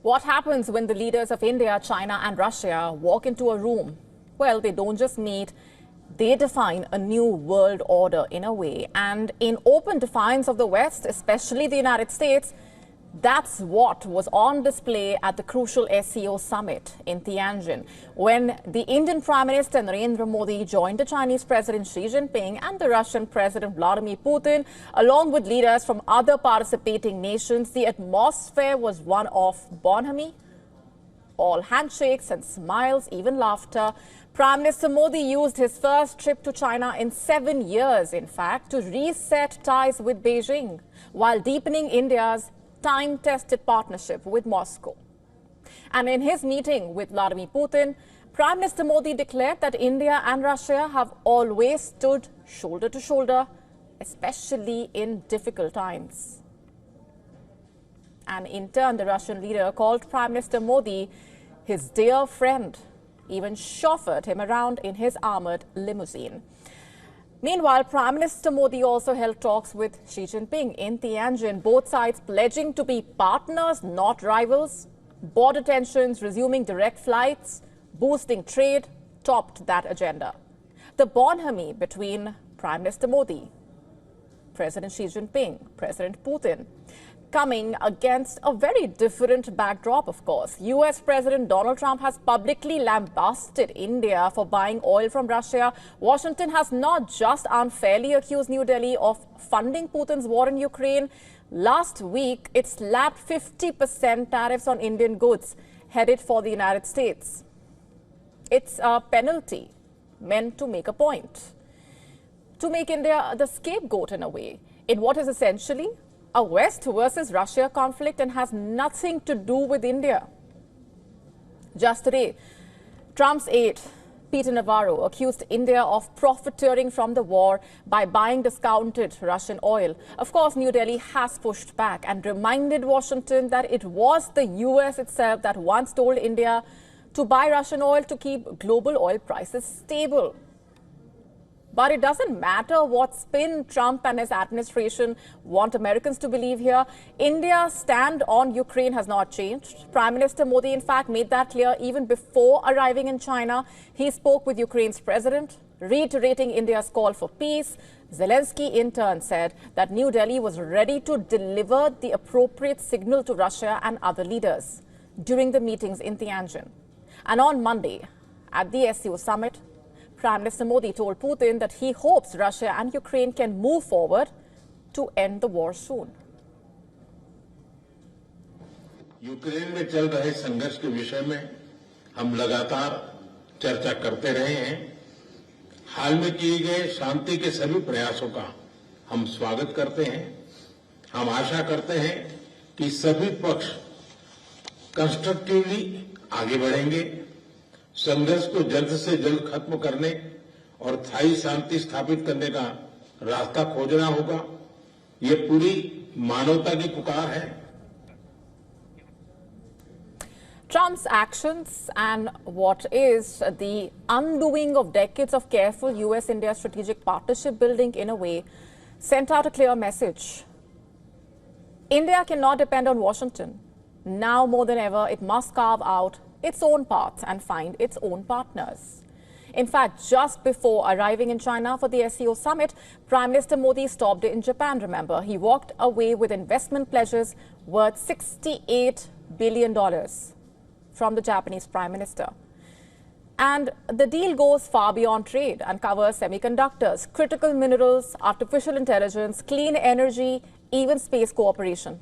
What happens when the leaders of India, China and Russia walk into a room? Well, they don't just meet, they define a new world order in a way. And in open defiance of the West, especially the United States, that's what was on display at the crucial SCO summit in Tianjin, when the Indian Prime Minister Narendra Modi joined the Chinese President Xi Jinping and the Russian President Vladimir Putin, along with leaders from other participating nations. The atmosphere was one of bonhomie, all handshakes and smiles, even laughter. Prime Minister Modi used his first trip to China in 7 years, in fact, to reset ties with Beijing, while deepening India's time-tested partnership with Moscow. And in his meeting with Vladimir Putin, Prime Minister Modi declared that India and Russia have always stood shoulder to shoulder, especially in difficult times. And in turn, the Russian leader called Prime Minister Modi his dear friend, even chauffeured him around in his armored limousine. Meanwhile, Prime Minister Modi also held talks with Xi Jinping in Tianjin, both sides pledging to be partners, not rivals. Border tensions resuming direct flights, boosting trade, topped that agenda. The bonhomie between Prime Minister Modi, President Xi Jinping, President Putin, coming against a very different backdrop, of course. US President Donald Trump has publicly lambasted India for buying oil from Russia. Washington has not just unfairly accused New Delhi of funding Putin's war in Ukraine. Last week, it slapped 50% tariffs on Indian goods headed for the United States. It's a penalty meant to make a point, to make India the scapegoat in a way, in what is essentially a West versus Russia conflict and has nothing to do with India. Just today, Trump's aide, Peter Navarro, accused India of profiteering from the war by buying discounted Russian oil. Of course, New Delhi has pushed back and reminded Washington that it was the US itself that once told India to buy Russian oil to keep global oil prices stable. But it doesn't matter what spin Trump and his administration want Americans to believe here. India's stand on Ukraine has not changed. Prime Minister Modi, in fact, made that clear even before arriving in China. He spoke with Ukraine's president, reiterating India's call for peace. Zelensky, in turn, said that New Delhi was ready to deliver the appropriate signal to Russia and other leaders during the meetings in Tianjin. And on Monday, at the SCO summit, Prime Minister Modi told Putin that he hopes Russia and Ukraine can move forward to end the war soon. Ukraine में चल रहे संघर्ष के विषय में हम लगातार चर्चा करते रहे हैं। हाल में किए गए शांति के सभी प्रयासों का हम स्वागत करते हैं। हम आशा करते हैं कि सभी पक्ष कंस्ट्रक्टिवली आगे बढ़ेंगे, संघर्ष को जल्द से जल्द खत्म करने और स्थायी शांति स्थापित करने का रास्ता खोजना होगा। ये पूरी मानवता की पुकार है। Trump's actions and what is the undoing of decades of careful US-India strategic partnership building in a way sent out a clear message. India cannot depend on Washington. Now more than ever, it must carve out its own path and find its own partners. In fact, just before arriving in China for the SCO summit, Prime Minister Modi stopped in Japan, remember. He walked away with investment pledges worth $68 billion from the Japanese Prime Minister. And the deal goes far beyond trade and covers semiconductors, critical minerals, artificial intelligence, clean energy, even space cooperation.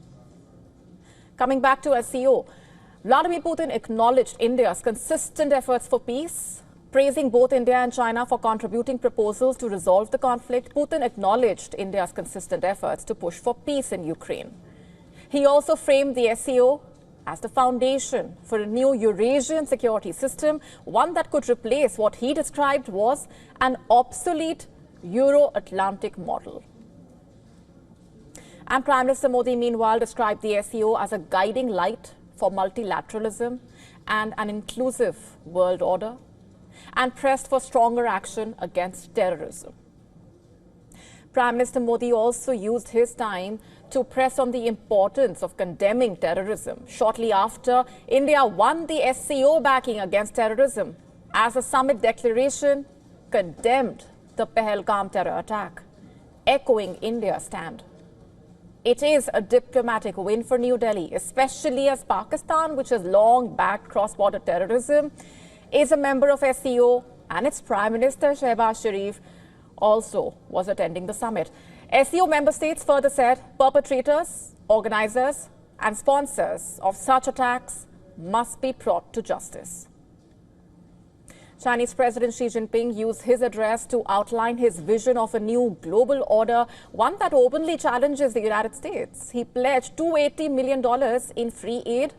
Coming back to SCO, Vladimir Putin acknowledged India's consistent efforts for peace, praising both India and China for contributing proposals to resolve the conflict. Putin acknowledged India's consistent efforts to push for peace in Ukraine. He also framed the SCO as the foundation for a new Eurasian security system, one that could replace what he described was an obsolete Euro-Atlantic model. And Prime Minister Modi, meanwhile, described the SCO as a guiding light for multilateralism and an inclusive world order, and pressed for stronger action against terrorism. Prime Minister Modi also used his time to press on the importance of condemning terrorism shortly after India won the SCO backing against terrorism, as the summit declaration condemned the Pahalgam terror attack, echoing India's stand. It is a diplomatic win for New Delhi, especially as Pakistan, which has long backed cross-border terrorism, is a member of SCO, and its Prime Minister Shehbaz Sharif also was attending the summit. SCO member states further said perpetrators, organizers and sponsors of such attacks must be brought to justice. Chinese President Xi Jinping used his address to outline his vision of a new global order, one that openly challenges the United States. He pledged $280 million in free aid,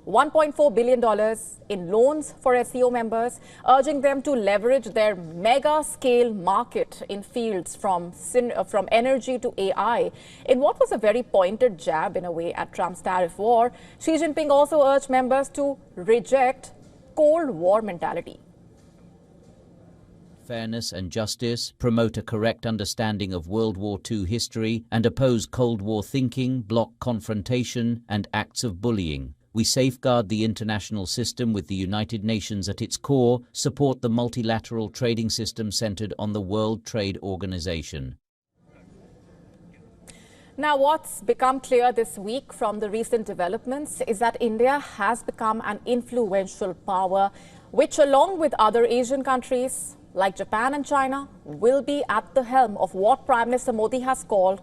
$1.4 billion in loans for SCO members, urging them to leverage their mega-scale market in fields from energy to AI. In what was a very pointed jab, in a way, at Trump's tariff war, Xi Jinping also urged members to reject Cold War mentality. Fairness and justice, promote a correct understanding of World War II history, and oppose Cold War thinking, block confrontation, and acts of bullying. We safeguard the international system with the United Nations at its core, support the multilateral trading system centered on the World Trade Organization. Now, what's become clear this week from the recent developments is that India has become an influential power, which, along with other Asian countries like Japan and China, will be at the helm of what Prime Minister Modi has called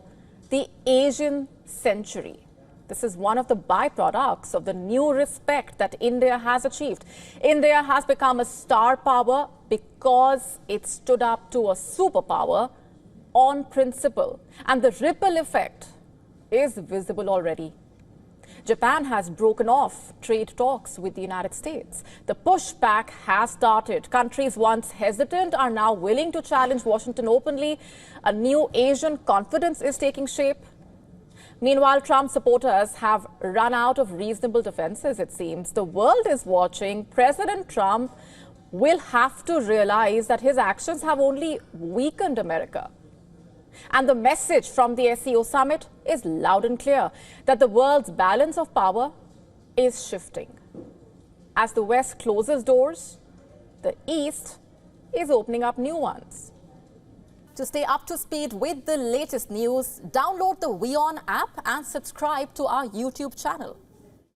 the Asian century. This is one of the byproducts of the new respect that India has achieved. India has become a star power because it stood up to a superpower on principle, and the ripple effect is visible already. Japan has broken off trade talks with the United States. The pushback has started. Countries once hesitant are now willing to challenge Washington openly. A new Asian confidence is taking shape. Meanwhile, Trump supporters have run out of reasonable defenses, it seems. The world is watching. President Trump will have to realize that his actions have only weakened America. And the message from the SCO summit is loud and clear, that the world's balance of power is shifting. As the West closes doors, the East is opening up new ones. To stay up to speed with the latest news, download the WION app and subscribe to our YouTube channel.